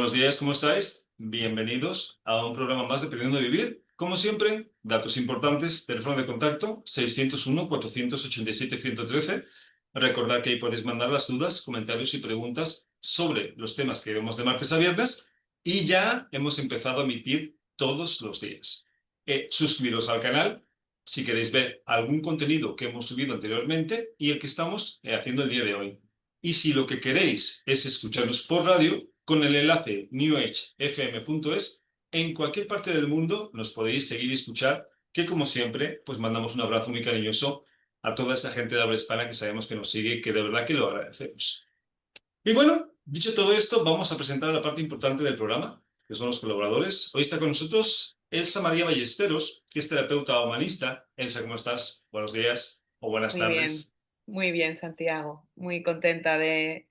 Buenos días, ¿cómo estáis? Bienvenidos a un programa más de Aprendiendo a Vivir. Como siempre, datos importantes, teléfono de contacto 601-487-113. Recordad que ahí podéis mandar las dudas, comentarios y preguntas sobre los temas que vemos de martes a viernes y ya hemos empezado a emitir todos los días. Suscribiros al canal si queréis ver algún contenido que hemos subido anteriormente y el que estamos haciendo el día de hoy. Y si lo que queréis es escucharnos por radio, con el enlace newagefm.es, en cualquier parte del mundo nos podéis seguir y escuchar, que como siempre, pues mandamos un abrazo muy cariñoso a toda esa gente de habla hispana que sabemos que nos sigue, que de verdad que lo agradecemos. Y bueno, dicho todo esto, vamos a presentar la parte importante del programa, que son los colaboradores. Hoy está con nosotros Elsa María Ballesteros, que es terapeuta humanista. Elsa, ¿cómo estás? Buenos días o buenas tardes. Muy bien, Santiago. Muy contenta de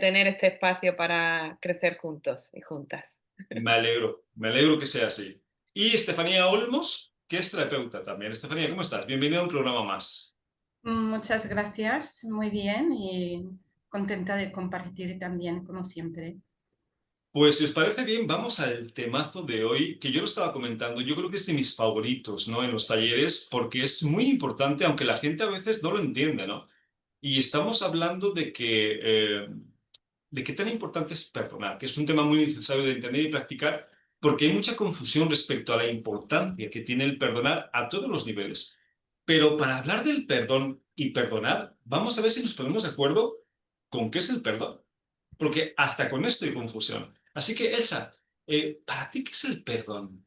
tener este espacio para crecer juntos y juntas. Me alegro que sea así. Y Estefanía Olmos, que es terapeuta también. Estefanía, ¿cómo estás? Bienvenida a un programa más. Muchas gracias, muy bien y contenta de compartir también, como siempre. Pues si os parece bien, vamos al temazo de hoy, que yo lo estaba comentando, yo creo que es de mis favoritos, ¿no? En los talleres, porque es muy importante, aunque la gente a veces no lo entiende, ¿no? Y estamos hablando de qué tan importante es perdonar, que es un tema muy necesario de entender y practicar, porque hay mucha confusión respecto a la importancia que tiene el perdonar a todos los niveles. Pero para hablar del perdón y perdonar, vamos a ver si nos ponemos de acuerdo con qué es el perdón, porque hasta con esto hay confusión. Así que, Elsa, ¿para ti qué es el perdón?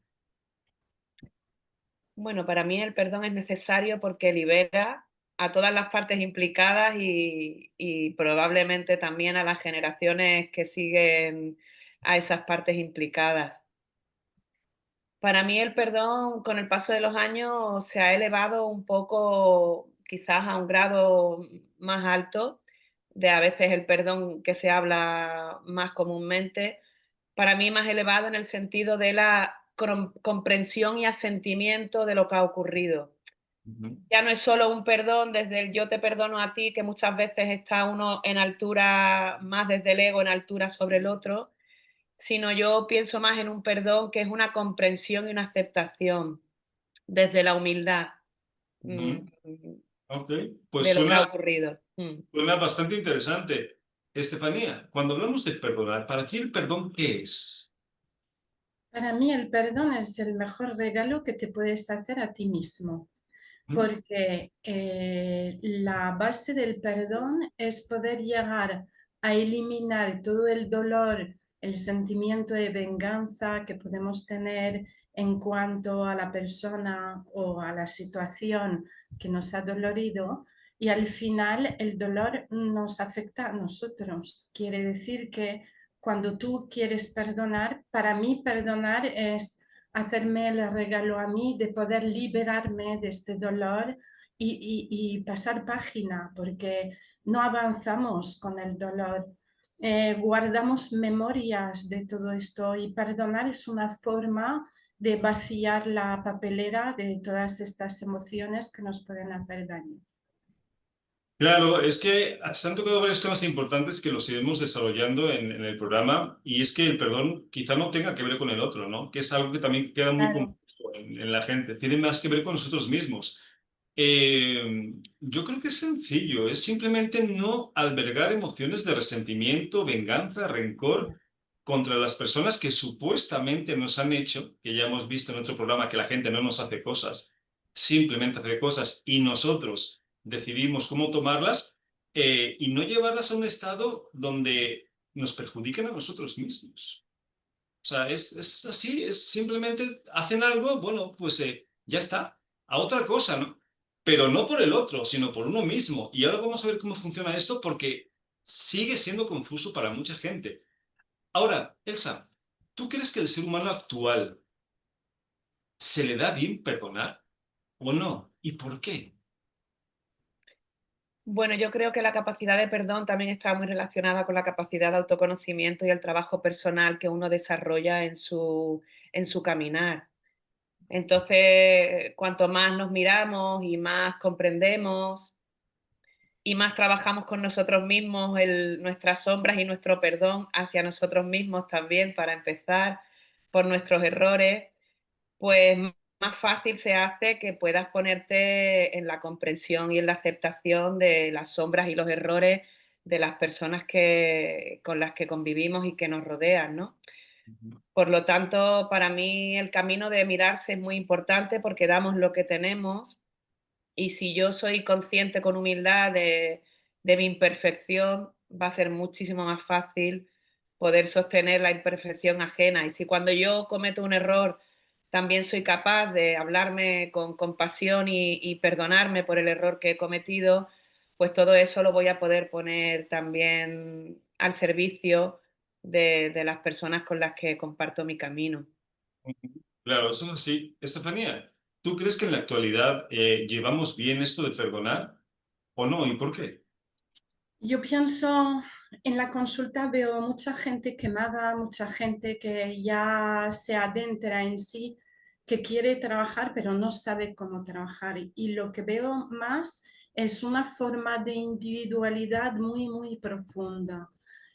Bueno, para mí el perdón es necesario porque libera a todas las partes implicadas y probablemente también a las generaciones que siguen a esas partes implicadas. Para mí el perdón, con el paso de los años, se ha elevado un poco, quizás a un grado más alto, de a veces el perdón que se habla más comúnmente, para mí más elevado en el sentido de la comprensión y asentimiento de lo que ha ocurrido. Ujú, Ya no es solo un perdón desde el yo te perdono a ti, que muchas veces está uno en altura, más desde el ego, en altura sobre el otro, sino yo pienso más en un perdón que es una comprensión y una aceptación desde la humildad, mm, ujú. Ok, pues de lo que ha suena, ocurrido. suena bastante interesante. Estefanía, cuando hablamos de perdonar, ¿para ti el perdón qué es? Para mí el perdón es el mejor regalo que te puedes hacer a ti mismo, ¿Mm? porque la base del perdón es poder llegar a eliminar todo el dolor, el sentimiento de venganza que podemos tener en cuanto a la persona o a la situación que nos ha dolorido. Y al final el dolor nos afecta a nosotros. Quiere decir que cuando tú quieres perdonar, para mí perdonar es hacerme el regalo a mí de poder liberarme de este dolor y pasar página, porque no avanzamos con el dolor. Guardamos memorias de todo esto y perdonar es una forma de vaciar la papelera de todas estas emociones que nos pueden hacer daño. Claro, es que se han tocado varios temas importantes que los iremos desarrollando en el programa y es que el perdón quizá no tenga que ver con el otro, ¿no? Que es algo que también queda muy Claro. confuso en la gente. Tiene más que ver con nosotros mismos. Yo creo que es sencillo, es simplemente no albergar emociones de resentimiento, venganza, rencor contra las personas que supuestamente nos han hecho, que ya hemos visto en otro programa que la gente no nos hace cosas, simplemente hace cosas y nosotros decidimos cómo tomarlas y no llevarlas a un estado donde nos perjudiquen a nosotros mismos. O sea, es así, es simplemente hacen algo, bueno, pues ya está, a otra cosa, ¿no? Pero no por el otro, sino por uno mismo. Y ahora vamos a ver cómo funciona esto porque sigue siendo confuso para mucha gente. Ahora, Elsa, ¿tú crees que el ser humano actual se le da bien perdonar o no? ¿Y por qué? Bueno, yo creo que la capacidad de perdón también está muy relacionada con la capacidad de autoconocimiento y el trabajo personal que uno desarrolla en su caminar. Entonces, cuanto más nos miramos y más comprendemos, y más trabajamos con nosotros mismos, nuestras sombras y nuestro perdón hacia nosotros mismos también, para empezar, por nuestros errores, pues más fácil se hace que puedas ponerte en la comprensión y en la aceptación de las sombras y los errores de las personas con las que convivimos y que nos rodean, ¿no? Ujú. Por lo tanto, para mí el camino de mirarse es muy importante porque damos lo que tenemos y si yo soy consciente con humildad de mi imperfección, va a ser muchísimo más fácil poder sostener la imperfección ajena. Y si cuando yo cometo un error también soy capaz de hablarme con compasión y perdonarme por el error que he cometido, pues todo eso lo voy a poder poner también al servicio de las personas con las que comparto mi camino. Claro, eso es así. Estefanía, ¿tú crees que en la actualidad llevamos bien esto de perdonar o no? ¿Y por qué? Yo pienso, en la consulta veo mucha gente quemada, mucha gente que ya se adentra en sí, que quiere trabajar pero no sabe cómo trabajar. Y lo que veo más es una forma de individualidad muy, muy profunda.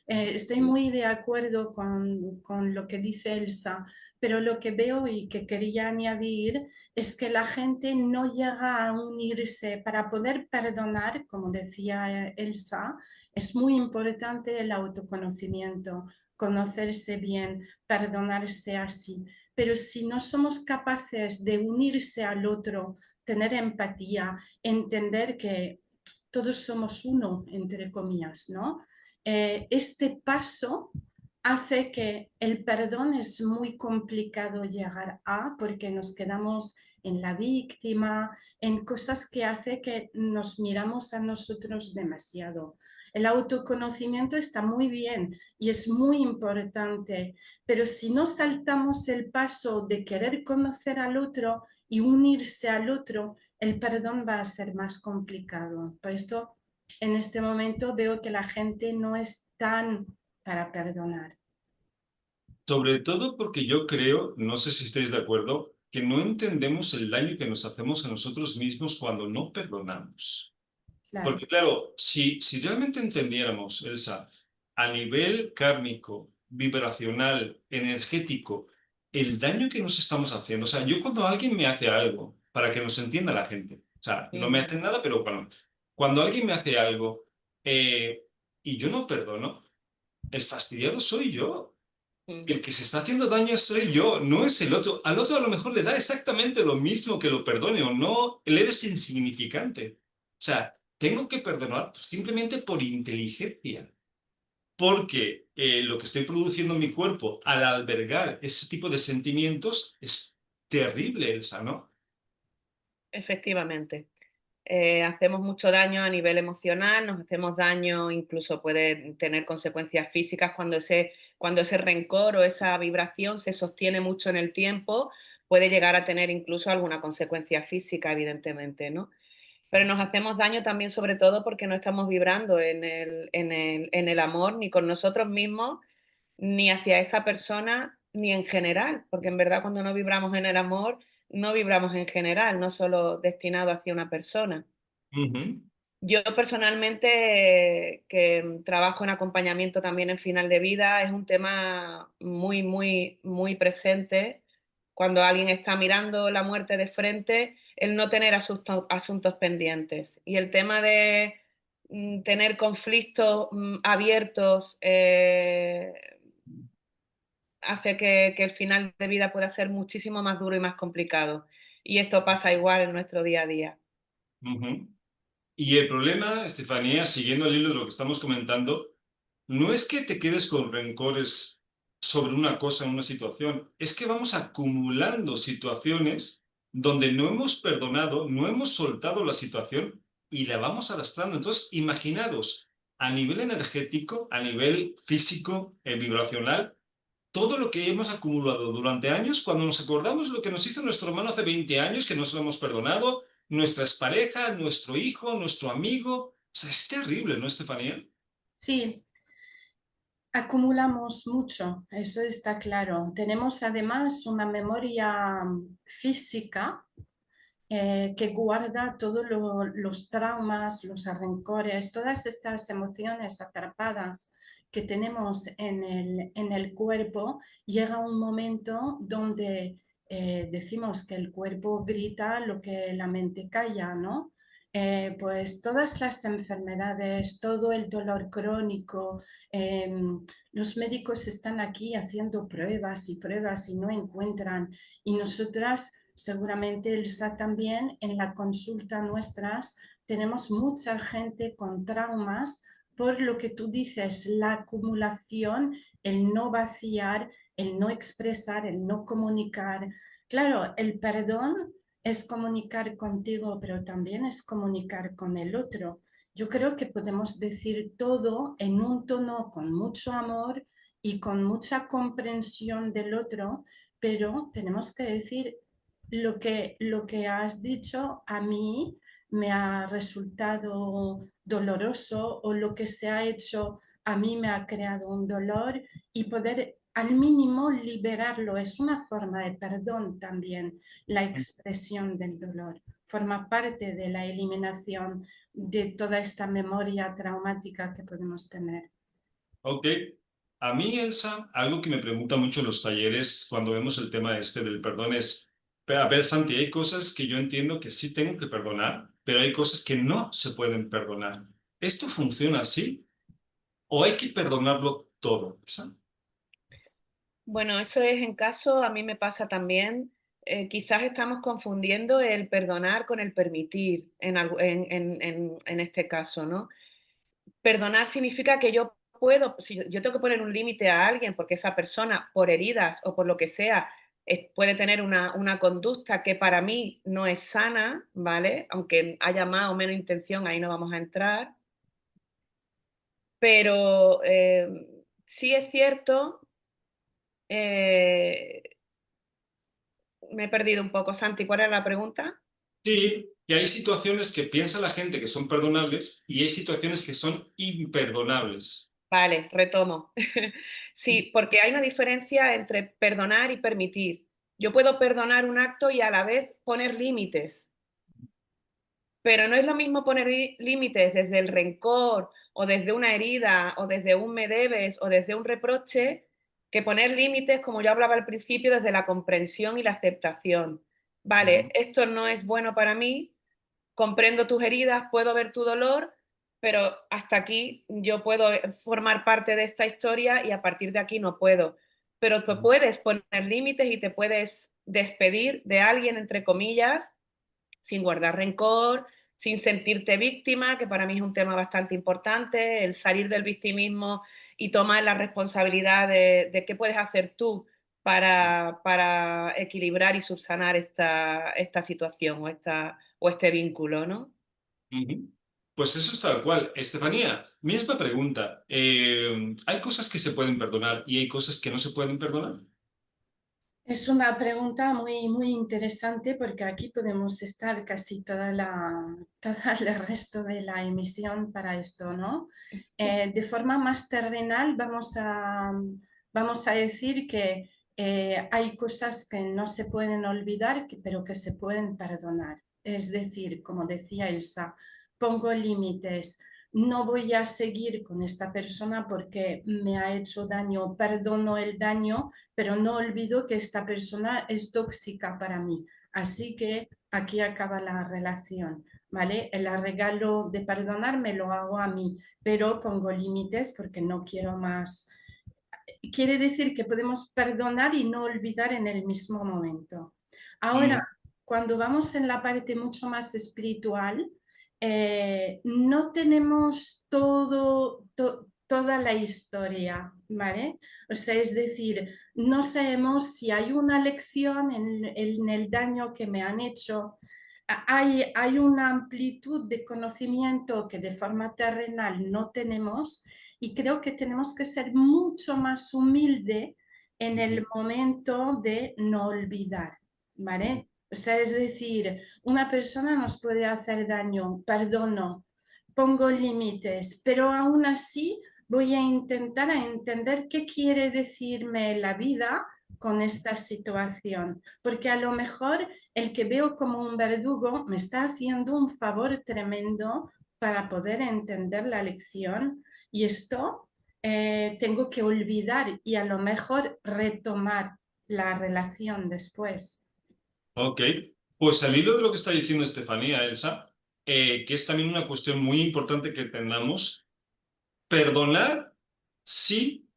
Estoy muy de acuerdo con lo que dice Elsa, pero lo que veo y que quería añadir es que la gente no llega a unirse para poder perdonar, como decía Elsa. Es muy importante el autoconocimiento, conocerse bien, perdonarse así. Pero si no somos capaces de unirse al otro, tener empatía, entender que todos somos uno, entre comillas, ¿no? Este paso hace que el perdón es muy complicado llegar a, porque nos quedamos en la víctima, en cosas que hace que nos miramos a nosotros demasiado. El autoconocimiento está muy bien y es muy importante, pero si no saltamos el paso de querer conocer al otro y unirse al otro, el perdón va a ser más complicado. Por esto, en este momento veo que la gente no es tan para perdonar. Sobre todo porque yo creo, no sé si estáis de acuerdo, que no entendemos el daño que nos hacemos a nosotros mismos cuando no perdonamos. Claro, Porque claro, si realmente entendiéramos, Elsa, a nivel kármico, vibracional, energético, el daño que nos estamos haciendo, o sea, yo cuando alguien me hace algo, para que nos entienda la gente, o sea, no me Ujú, hacen nada, pero bueno, cuando alguien me hace algo eh, y yo no perdono, el fastidiado soy yo. El ujú. que se está haciendo daño soy yo, no es el otro. Al otro a lo mejor le da exactamente lo mismo que lo perdone o no, él eres insignificante. O sea, tengo que perdonar simplemente por inteligencia, porque lo que estoy produciendo en mi cuerpo al albergar ese tipo de sentimientos es terrible, Elsa, ¿no? Efectivamente. Hacemos mucho daño a nivel emocional, nos hacemos daño, incluso puede tener consecuencias físicas cuando ese rencor o esa vibración se sostiene mucho en el tiempo, puede llegar a tener incluso alguna consecuencia física, evidentemente, ¿no? Pero nos hacemos daño también, sobre todo, porque no estamos vibrando en el amor, ni con nosotros mismos, ni hacia esa persona, ni en general, porque en verdad cuando no vibramos en el amor, no vibramos en general, no solo destinado hacia una persona. Ujú, Yo personalmente, que trabajo en acompañamiento también en final de vida, es un tema muy, muy, muy presente. Cuando alguien está mirando la muerte de frente, el no tener asuntos pendientes. Y el tema de tener conflictos abiertos hace que el final de vida pueda ser muchísimo más duro y más complicado. Y esto pasa igual en nuestro día a día. ujú. Y el problema, Estefanía, siguiendo el hilo de lo que estamos comentando, no es que te quedes con rencores sobre una cosa en una situación, es que vamos acumulando situaciones donde no hemos perdonado, no hemos soltado la situación y la vamos arrastrando. Entonces, imaginaros a nivel energético, a nivel físico, vibracional, todo lo que hemos acumulado durante años, cuando nos acordamos lo que nos hizo nuestro hermano hace 20 años, que no se lo hemos perdonado, nuestra expareja, nuestro hijo, nuestro amigo. O sea, es terrible, ¿no, Estefanía? sí, acumulamos mucho, eso está claro. Tenemos además una memoria física que guarda todos los traumas, los rencores, todas estas emociones atrapadas que tenemos en el cuerpo. Llega un momento donde decimos que el cuerpo grita lo que la mente calla, ¿no? Pues todas las enfermedades, todo el dolor crónico, los médicos están aquí haciendo pruebas y pruebas y no encuentran. Y nosotras, seguramente Elsa también, en la consulta nuestras, tenemos mucha gente con traumas por lo que tú dices, la acumulación, el no vaciar, el no expresar, el no comunicar. Claro, el perdón es comunicar contigo, pero también es comunicar con el otro. Yo creo que podemos decir todo en un tono con mucho amor y con mucha comprensión del otro, pero tenemos que decir lo que has dicho a mí me ha resultado doloroso, o lo que se ha hecho a mí me ha creado un dolor, y poder al mínimo liberarlo. Es una forma de perdón también, la expresión del dolor. Forma parte de la eliminación de toda esta memoria traumática que podemos tener. Ok. A mí, Elsa, algo que me pregunta mucho en los talleres cuando vemos el tema este del perdón es, a ver, Santi, hay cosas que yo entiendo que sí tengo que perdonar, pero hay cosas que no se pueden perdonar. ¿Esto funciona así? ¿O hay que perdonarlo todo, Elsa? Bueno, eso es en caso, a mí me pasa también, quizás estamos confundiendo el perdonar con el permitir en este caso, ¿no? Perdonar significa que yo puedo, si yo tengo que poner un límite a alguien porque esa persona, por heridas o por lo que sea, puede tener una conducta que para mí no es sana, ¿vale? Aunque haya más o menos intención, ahí no vamos a entrar. Pero sí es cierto, eh, me he perdido un poco. Santi, ¿cuál era la pregunta? Sí, que hay situaciones que piensa la gente que son perdonables y hay situaciones que son imperdonables. Vale, retomo. Sí, porque hay una diferencia entre perdonar y permitir. Yo puedo perdonar un acto y a la vez poner límites, pero no es lo mismo poner límites desde el rencor o desde una herida o desde un me debes o desde un reproche, que poner límites, como yo hablaba al principio, desde la comprensión y la aceptación. Vale, Ujú. esto no es bueno para mí, comprendo tus heridas, puedo ver tu dolor, pero hasta aquí yo puedo formar parte de esta historia y a partir de aquí no puedo. Pero tú puedes poner límites y te puedes despedir de alguien, entre comillas, sin guardar rencor, sin sentirte víctima, que para mí es un tema bastante importante, el salir del victimismo y tomar la responsabilidad de qué puedes hacer tú para equilibrar y subsanar esta situación o este vínculo, ¿no? Ujú. Pues eso es tal cual. Estefanía, misma pregunta. ¿Hay cosas que se pueden perdonar y hay cosas que no se pueden perdonar? Es una pregunta muy, muy interesante, porque aquí podemos estar casi todo el resto de la emisión para esto, ¿no? De forma más terrenal vamos a decir que hay cosas que no se pueden olvidar, pero que se pueden perdonar. Es decir, como decía Elsa, pongo límites. No voy a seguir con esta persona porque me ha hecho daño, perdono el daño, pero no olvido que esta persona es tóxica para mí. Así que aquí acaba la relación, ¿vale? El regalo de perdonar me lo hago a mí, pero pongo límites porque no quiero más. Quiere decir que podemos perdonar y no olvidar en el mismo momento. Ahora, Mm, cuando vamos en la parte mucho más espiritual, no tenemos toda la historia, ¿vale? O sea, es decir, no sabemos si hay una lección en el daño que me han hecho. Hay una amplitud de conocimiento que de forma terrenal no tenemos, y creo que tenemos que ser mucho más humilde en el ujú, momento de no olvidar, ujú, ¿vale? O sea, es decir, una persona nos puede hacer daño, perdono, pongo límites, pero aún así voy a intentar a entender qué quiere decirme la vida con esta situación, porque a lo mejor el que veo como un verdugo me está haciendo un favor tremendo para poder entender la lección y esto tengo que olvidar y a lo mejor retomar la relación después. Ok, pues al hilo de lo que está diciendo Estefanía, Elsa, que es también una cuestión muy importante que tengamos, perdonar sí,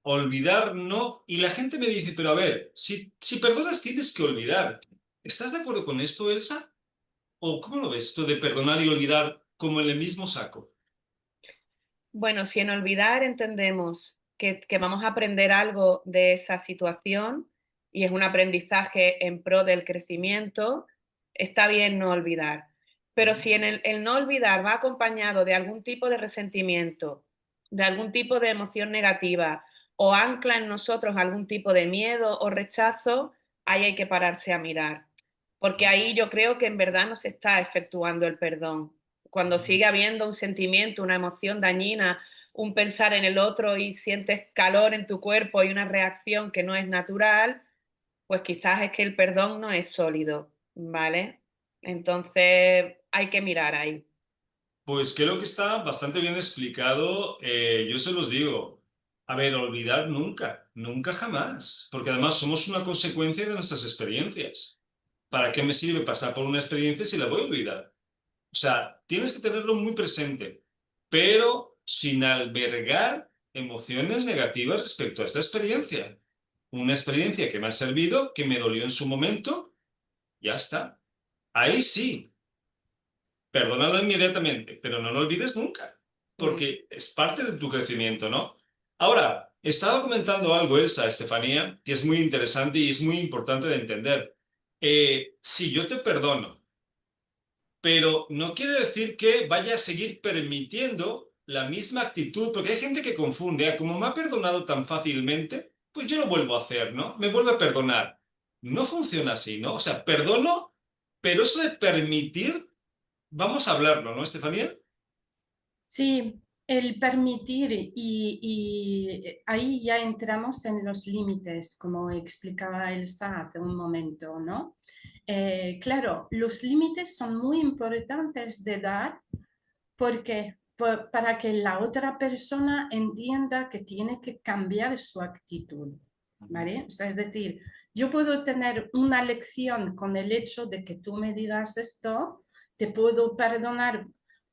olvidar no. Y la gente me dice, pero a ver, si perdonas tienes que olvidar. ¿Estás de acuerdo con esto, Elsa? ¿O cómo lo ves esto de perdonar y olvidar como en el mismo saco? Bueno, si en olvidar entendemos que vamos a aprender algo de esa situación y es un aprendizaje en pro del crecimiento, está bien no olvidar. Pero si en el no olvidar va acompañado de algún tipo de resentimiento, de algún tipo de emoción negativa o ancla en nosotros algún tipo de miedo o rechazo, ahí hay que pararse a mirar. Porque ahí yo creo que en verdad no se está efectuando el perdón. Cuando sigue habiendo un sentimiento, una emoción dañina, un pensar en el otro y sientes calor en tu cuerpo y una reacción que no es natural, pues quizás es que el perdón no es sólido, ¿vale? Entonces hay que mirar ahí. Pues creo que está bastante bien explicado. Yo se los digo. A ver, olvidar nunca, nunca jamás, porque además somos una consecuencia de nuestras experiencias. ¿Para qué me sirve pasar por una experiencia si la voy a olvidar? O sea, tienes que tenerlo muy presente, pero sin albergar emociones negativas respecto a esta experiencia. Una experiencia que me ha servido, que me dolió en su momento, ya está. Ahí sí, perdónalo inmediatamente, pero no lo olvides nunca, Mm. porque es parte de tu crecimiento, ¿no? Ahora, estaba comentando algo, Elsa, Estefanía, que es muy interesante y es muy importante de entender. Si yo te perdono, pero no quiere decir que vaya a seguir permitiendo la misma actitud, porque hay gente que confunde, como me ha perdonado tan fácilmente, pues yo lo vuelvo a hacer, ¿no? Me vuelve a perdonar. No funciona así, ¿no? O sea, perdono, pero eso de permitir, vamos a hablarlo, ¿no, Estefanía? Sí, el permitir y ahí ya entramos en los límites, como explicaba Elsa hace un momento, ¿no? Claro, los límites son muy importantes de dar porque para que la otra persona entienda que tiene que cambiar su actitud, ¿vale? O sea, es decir, yo puedo tener una lección con el hecho de que tú me digas esto, te puedo perdonar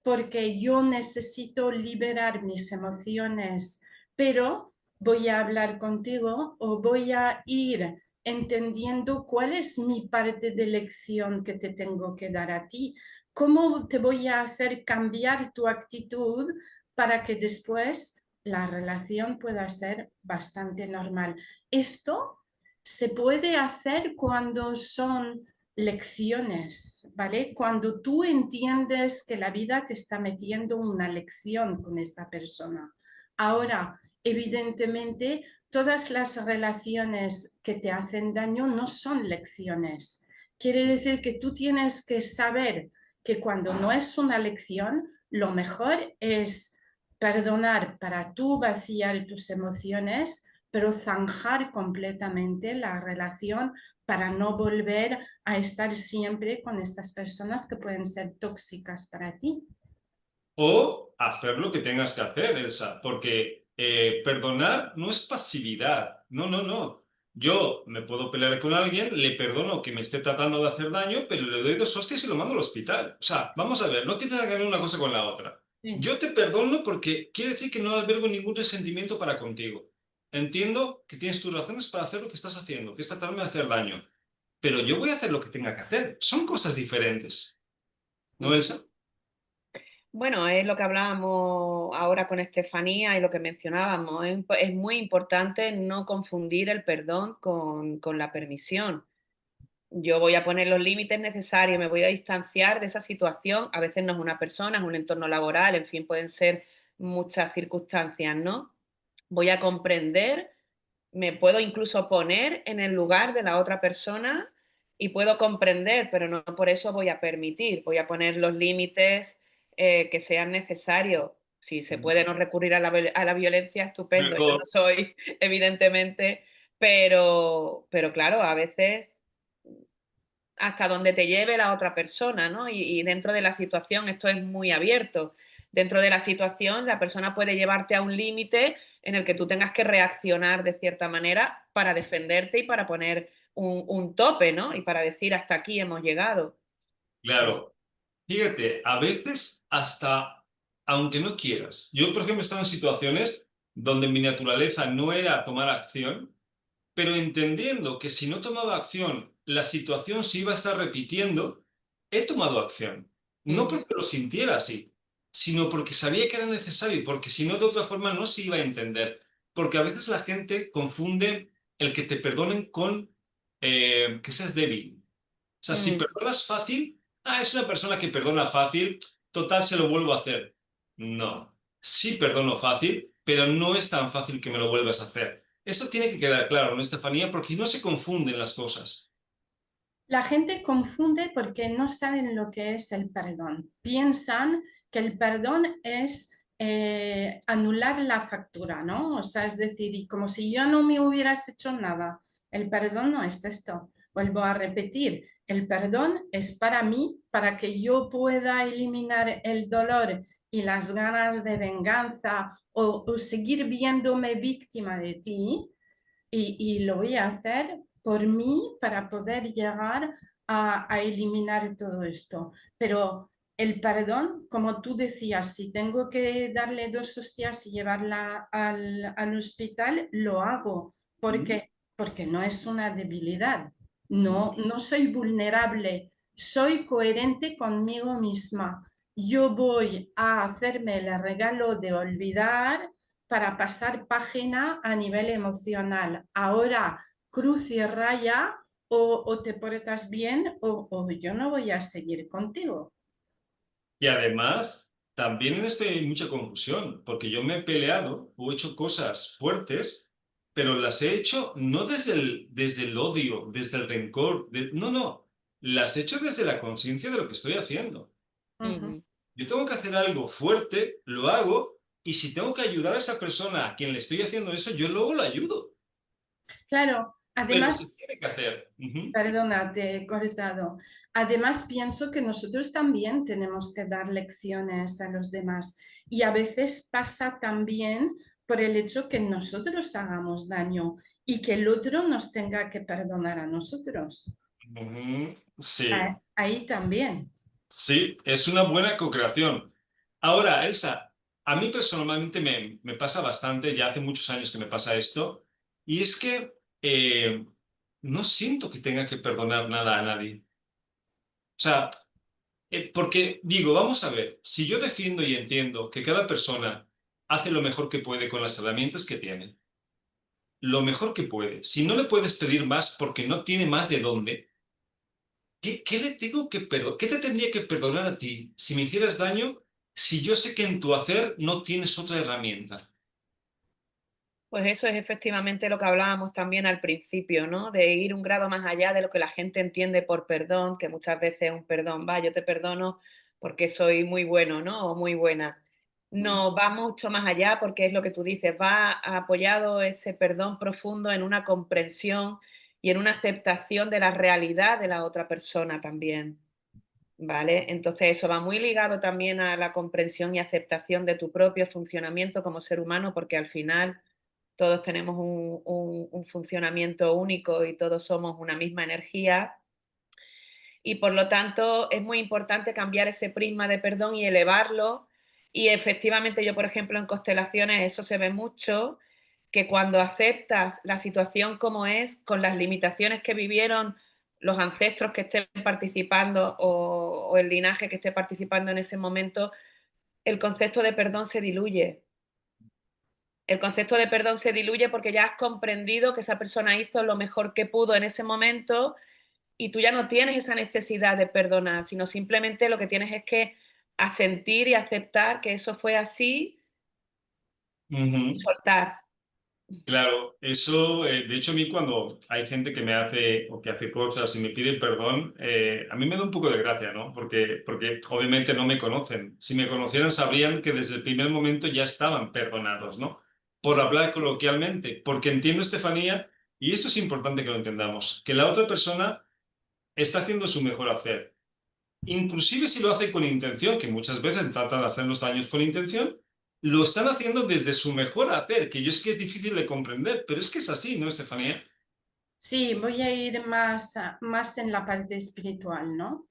porque yo necesito liberar mis emociones, pero voy a hablar contigo o voy a ir entendiendo cuál es mi parte de lección que te tengo que dar a ti. ¿Cómo te voy a hacer cambiar tu actitud para que después la relación pueda ser bastante normal? Esto se puede hacer cuando son lecciones, ¿vale? Cuando tú entiendes que la vida te está metiendo una lección con esta persona. Ahora, evidentemente, todas las relaciones que te hacen daño no son lecciones. Quiere decir que tú tienes que saber que cuando no es una lección, lo mejor es perdonar para tú vaciar tus emociones, pero zanjar completamente la relación para no volver a estar siempre con estas personas que pueden ser tóxicas para ti. O hacer lo que tengas que hacer, Elsa, porque perdonar no es pasividad. No, no, no. Yo me puedo pelear con alguien, le perdono que me esté tratando de hacer daño, pero le doy dos hostias y lo mando al hospital. O sea, vamos a ver, no tiene nada que ver una cosa con la otra. Sí. Yo te perdono porque quiere decir que no albergo ningún resentimiento para contigo. Entiendo que tienes tus razones para hacer lo que estás haciendo, que es tratarme de hacer daño. Pero yo voy a hacer lo que tenga que hacer. Son cosas diferentes. ¿No, Elsa? Bueno, es lo que hablábamos ahora con Estefanía y lo que mencionábamos. Es muy importante no confundir el perdón con la permisión. Yo voy a poner los límites necesarios, me voy a distanciar de esa situación. A veces no es una persona, es un entorno laboral, en fin, pueden ser muchas circunstancias, ¿no? Voy a comprender, me puedo incluso poner en el lugar de la otra persona y puedo comprender, pero no por eso voy a permitir, voy a poner los límites que sean necesarios. Si se puede no recurrir a la violencia, estupendo. Yo no Mejor. soy, evidentemente, pero claro, a veces hasta donde te lleve la otra persona, ¿no? Y dentro de la situación esto es muy abierto. Dentro de la situación la persona puede llevarte a un límite en el que tú tengas que reaccionar de cierta manera para defenderte y para poner un tope, ¿no? Y para decir hasta aquí hemos llegado. Claro, fíjate, a veces hasta, aunque no quieras. Yo, por ejemplo, he estado en situaciones donde mi naturaleza no era tomar acción, pero entendiendo que si no tomaba acción, la situación se iba a estar repitiendo, he tomado acción. No Ujú, porque lo sintiera así, sino porque sabía que era necesario, porque si no, de otra forma no se iba a entender. Porque a veces la gente confunde el que te perdonen con que seas débil. O sea, si mm. perdonas fácil, es una persona que perdona fácil, total se lo vuelvo a hacer. No, sí perdono fácil, pero no es tan fácil que me lo vuelvas a hacer. Eso tiene que quedar claro, ¿no, Estefanía? Porque no se confunden las cosas. La gente confunde porque no saben lo que es el perdón. Piensan que el perdón es anular la factura, ¿no? O sea, es decir, y como si yo no me hubieras hecho nada. El perdón no es esto. Vuelvo a repetir, el perdón es para mí, para que yo pueda eliminar el dolor y las ganas de venganza o seguir viéndome víctima de ti y lo voy a hacer por mí para poder llegar a eliminar todo esto. Pero el perdón, como tú decías, si tengo que darle 2 hostias y llevarla al hospital, lo hago ¿Mm? porque no es una debilidad. No, no soy vulnerable, soy coherente conmigo misma. Yo voy a hacerme el regalo de olvidar para pasar página a nivel emocional. Ahora cruz y raya o te portas bien o yo no voy a seguir contigo. Y además, también en esto hay mucha confusión, porque yo me he peleado o he hecho cosas fuertes, pero las he hecho no desde el odio, desde el rencor, no, no, las he hecho desde la conciencia de lo que estoy haciendo. Ujú. Ujú. Yo tengo que hacer algo fuerte, lo hago, y si tengo que ayudar a esa persona a quien le estoy haciendo eso, yo luego la ayudo. Claro, Pero se además, tiene que hacer. Ujú. perdona, te he cortado. Además, pienso que nosotros también tenemos que dar lecciones a los demás y a veces pasa también por el hecho que nosotros hagamos daño y que el otro nos tenga que perdonar a nosotros. Ujú. Sí, Ahí también. sí, es una buena co-creación. Ahora, Elsa, a mí personalmente me pasa bastante, ya hace muchos años que me pasa esto, y es que no siento que tenga que perdonar nada a nadie. O sea, porque digo, vamos a ver, si yo defiendo y entiendo que cada persona hace lo mejor que puede con las herramientas que tiene, lo mejor que puede, si no le puedes pedir más porque no tiene más de dónde, ¿qué le tengo que ¿Qué te tendría que perdonar a ti si me hicieras daño si yo sé que en tu hacer no tienes otra herramienta? Pues eso es efectivamente lo que hablábamos también al principio, ¿no? De ir un grado más allá de lo que la gente entiende por perdón, que muchas veces un perdón, va, yo te perdono porque soy muy bueno, ¿no? O muy buena. No, va mucho más allá porque es lo que tú dices, va apoyado ese perdón profundo en una comprensión y en una aceptación de la realidad de la otra persona también, ¿vale? Entonces eso va muy ligado también a la comprensión y aceptación de tu propio funcionamiento como ser humano, porque al final todos tenemos un funcionamiento único y todos somos una misma energía y por lo tanto es muy importante cambiar ese prisma de perdón y elevarlo. Y efectivamente yo, por ejemplo, en constelaciones eso se ve mucho, que cuando aceptas la situación como es, con las limitaciones que vivieron los ancestros que estén participando o el linaje que esté participando en ese momento, el concepto de perdón se diluye. El concepto de perdón se diluye porque ya has comprendido que esa persona hizo lo mejor que pudo en ese momento y tú ya no tienes esa necesidad de perdonar, sino simplemente lo que tienes es que asentir y aceptar que eso fue así y Ujú. soltar. Claro, eso, de hecho a mí cuando hay gente que me hace o que hace cosas y me pide perdón, a mí me da un poco de gracia, ¿no? Porque obviamente no me conocen. Si me conocieran sabrían que desde el primer momento ya estaban perdonados, ¿no? Por hablar coloquialmente, porque entiendo, Estefanía, Y esto es importante que lo entendamos, que la otra persona está haciendo su mejor hacer. Inclusive si lo hace con intención, que muchas veces tratan de hacernos daños con intención, lo están haciendo desde su mejor hacer, que yo sé que es difícil de comprender, pero es que es así, ¿no, Estefanía? Sí, voy a ir más en la parte espiritual, ¿no?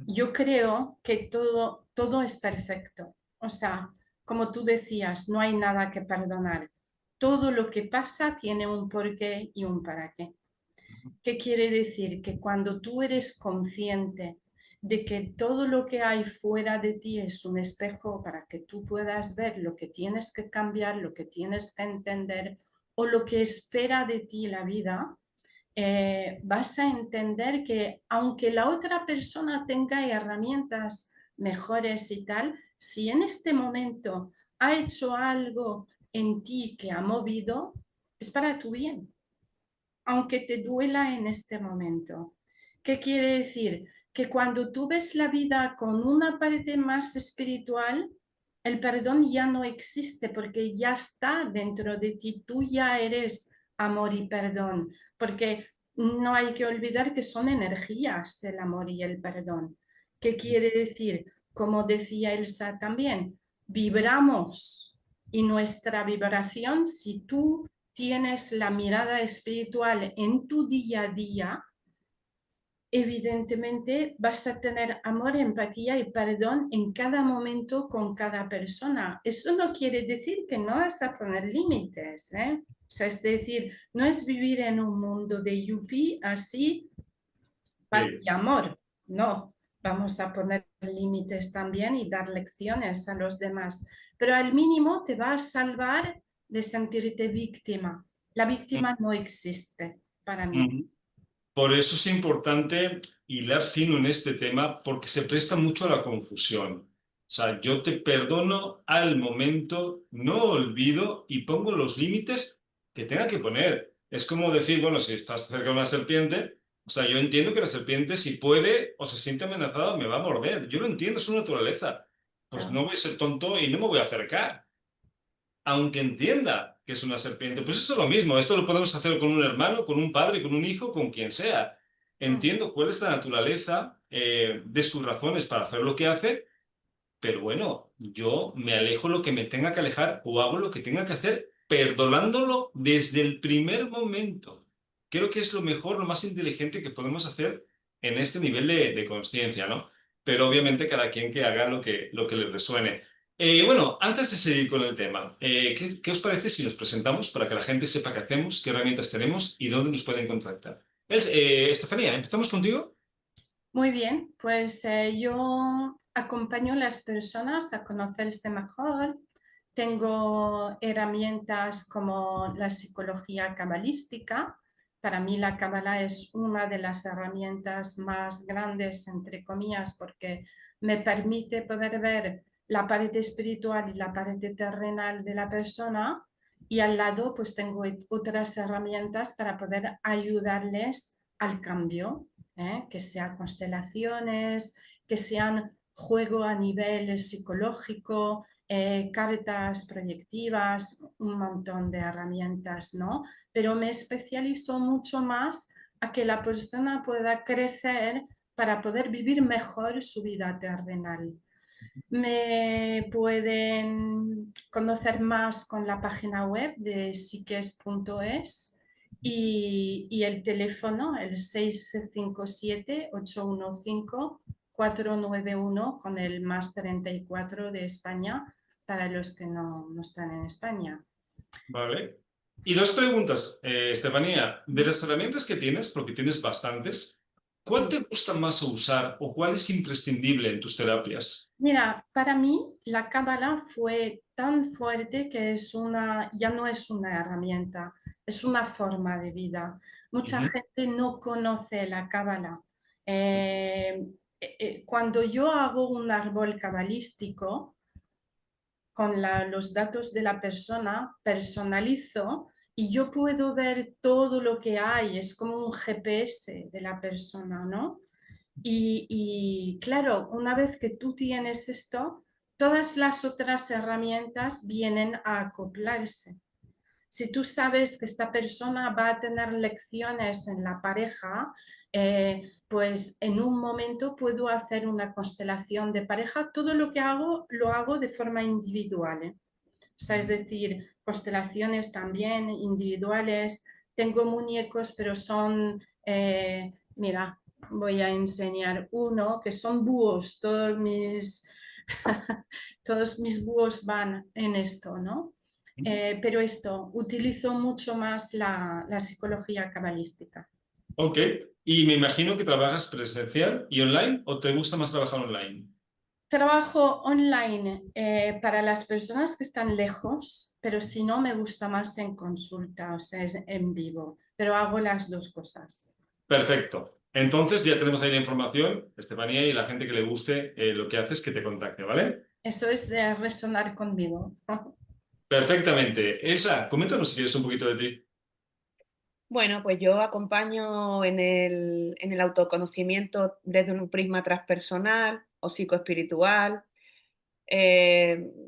Yo creo que todo es perfecto. O sea, como tú decías, no hay nada que perdonar. Todo lo que pasa tiene un porqué y un para qué. ¿Qué quiere decir? Que cuando tú eres consciente de que todo lo que hay fuera de ti es un espejo para que tú puedas ver lo que tienes que cambiar, lo que tienes que entender o lo que espera de ti la vida, vas a entender que aunque la otra persona tenga herramientas mejores y tal, si en este momento ha hecho algo en ti que ha movido, es para tu bien, aunque te duela en este momento. ¿Qué quiere decir? Que cuando tú ves la vida con una parte más espiritual, el perdón ya no existe porque ya está dentro de ti, tú ya eres amor y perdón, porque no hay que olvidar que son energías el amor y el perdón. ¿Qué quiere decir? Como decía Elsa también, vibramos y nuestra vibración, si tú tienes la mirada espiritual en tu día a día, evidentemente vas a tener amor, empatía y perdón en cada momento con cada persona. Eso no quiere decir que no vas a poner límites, ¿eh? O sea, es decir, no es vivir en un mundo de yuppie así, paz Sí. y amor. No, vamos a poner límites también y dar lecciones a los demás. Pero al mínimo te va a salvar de sentirte víctima. La víctima no existe para mí. Ujú. Por eso es importante hilar fino en este tema, porque se presta mucho a la confusión. O sea, yo te perdono al momento, no olvido y pongo los límites que tenga que poner. Es como decir, bueno, si estás cerca de una serpiente, o sea, yo entiendo que la serpiente, si puede o se siente amenazada, me va a morder. Yo lo entiendo, es su naturaleza. Pues Claro. no voy a ser tonto y no me voy a acercar aunque entienda que es una serpiente. Pues esto es lo mismo, esto lo podemos hacer con un hermano, con un padre, con un hijo, con quien sea. Mm. Entiendo cuál es la naturaleza de sus razones para hacer lo que hace, pero bueno, yo me alejo lo que me tenga que alejar o hago lo que tenga que hacer, perdonándolo desde el primer momento. Creo que es lo mejor, lo más inteligente que podemos hacer en este nivel de conciencia, ¿no? Pero obviamente cada quien que haga lo que le resuene. Bueno, antes de seguir con el tema, ¿qué os parece si nos presentamos para que la gente sepa qué hacemos, qué herramientas tenemos y dónde nos pueden contactar? Estefanía, ¿empezamos contigo? Muy bien, pues yo acompaño a las personas a conocerse mejor. Tengo herramientas como la psicología cabalística. Para mí la cábala es una de las herramientas más grandes, entre comillas, porque me permite poder ver la parte espiritual y la parte terrenal de la persona y al lado pues tengo otras herramientas para poder ayudarles al cambio, que sean constelaciones, que sean juego a nivel psicológico, cartas proyectivas, un montón de herramientas, ¿no? Pero me especializo mucho más a que la persona pueda crecer para poder vivir mejor su vida terrenal. Me pueden conocer más con la página web de psiques.es y el teléfono, el 657-815-491 con el más 34 de España para los que no están en España. Vale. Y dos preguntas, Estefanía. De las herramientas que tienes, porque tienes bastantes, ¿cuál Sí. te gusta más usar o cuál es imprescindible en tus terapias? Mira, para mí la cábala fue tan fuerte que ya no es una herramienta, es una forma de vida. Mucha Ujú. gente no conoce la cábala. Cuando yo hago un árbol cabalístico con los datos de la persona, personalizo y yo puedo ver todo lo que hay, es como un GPS de la persona, ¿no? Y claro, una vez que tú tienes esto, todas las otras herramientas vienen a acoplarse. Si tú sabes que esta persona va a tener lecciones en la pareja, pues en un momento puedo hacer una constelación de pareja. Todo lo que hago lo hago de forma individual, ¿eh? O sea, es decir, constelaciones también individuales. Tengo muñecos, pero son, mira, voy a enseñar uno que son búhos. Todos mis búhos van en esto, ¿no? Pero esto, utilizo mucho más la psicología cabalística. Ok, y me imagino que trabajas presencial y online, ¿o te gusta más trabajar online? Trabajo online para las personas que están lejos, pero si no, me gusta más en consulta, o sea, es en vivo, pero hago las dos cosas. Perfecto. Entonces ya tenemos ahí la información, Estefanía, y la gente que le guste lo que haces, que te contacte, ¿vale? Eso es de resonar conmigo. Perfectamente. Elsa, coméntanos si quieres un poquito de ti. Bueno, pues yo acompaño en el autoconocimiento desde un prisma transpersonal o psicoespiritual.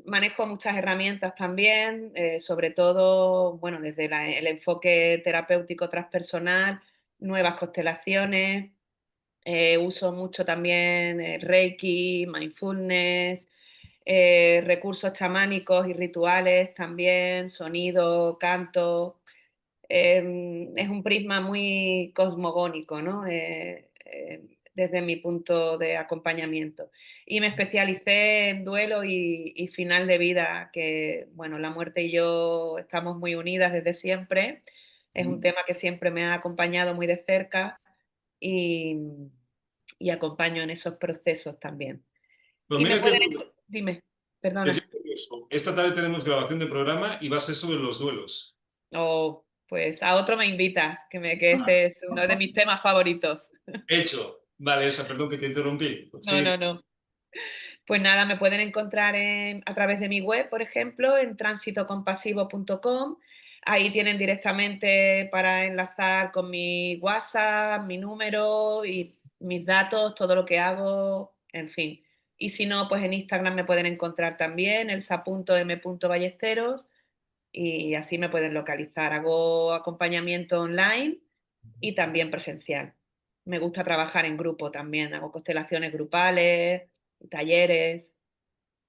Manejo muchas herramientas también, sobre todo, bueno, desde el enfoque terapéutico transpersonal, nuevas constelaciones. Uso mucho también Reiki, mindfulness, recursos chamánicos y rituales también, sonido, canto. Es un prisma muy cosmogónico, ¿no? Desde mi punto de acompañamiento. Y me especialicé en duelo y final de vida, que, bueno, la muerte y yo estamos muy unidas desde siempre. Es un tema que siempre me ha acompañado muy de cerca y, y acompaño en esos procesos también. Pues Y me mira qué pueden... curioso. Dime, Qué perdona. curioso. Esta tarde tenemos grabación de programa y va a ser sobre los duelos. Oh, pues a otro me invitas, que ese es uno de mis temas favoritos. Hecho. Vale, Elsa, perdón que te interrumpí. No, Sigue. no, no. Pues nada, me pueden encontrar a través de mi web, por ejemplo, en transitocompasivo.com. Ahí tienen directamente para enlazar con mi WhatsApp, mi número y mis datos, todo lo que hago, en fin. Y si no, pues en Instagram me pueden encontrar también, elsa.m.ballesteros, y así me pueden localizar. Hago acompañamiento online y también presencial. Me gusta trabajar en grupo también, hago constelaciones grupales, talleres.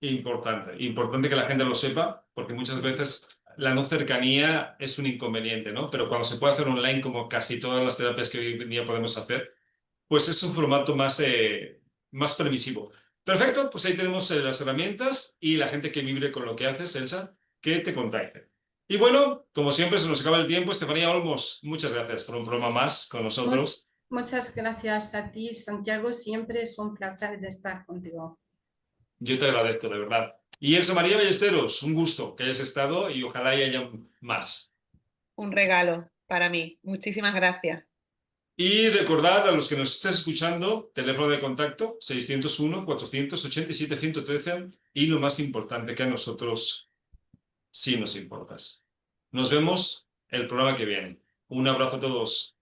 Importante que la gente lo sepa, porque muchas veces la no cercanía es un inconveniente, ¿no? Pero cuando se puede hacer online, como casi todas las terapias que hoy en día podemos hacer, pues es un formato más permisivo. Perfecto, pues ahí tenemos las herramientas y la gente que vibre con lo que haces, Elsa, que te contacte. Y bueno, como siempre, se nos acaba el tiempo. Estefanía Olmos, muchas gracias por un programa más con Mu- nosotros. Muchas gracias a ti, Santiago. Siempre es un placer de estar contigo. Yo te agradezco, de verdad. Y Elsa María Ballesteros, un gusto que hayas estado y ojalá haya más. Un regalo para mí. Muchísimas gracias. Y recordad a los que nos estés escuchando, teléfono de contacto 601-487-113 y lo más importante que a nosotros sí nos importas. Nos vemos el programa que viene. Un abrazo a todos.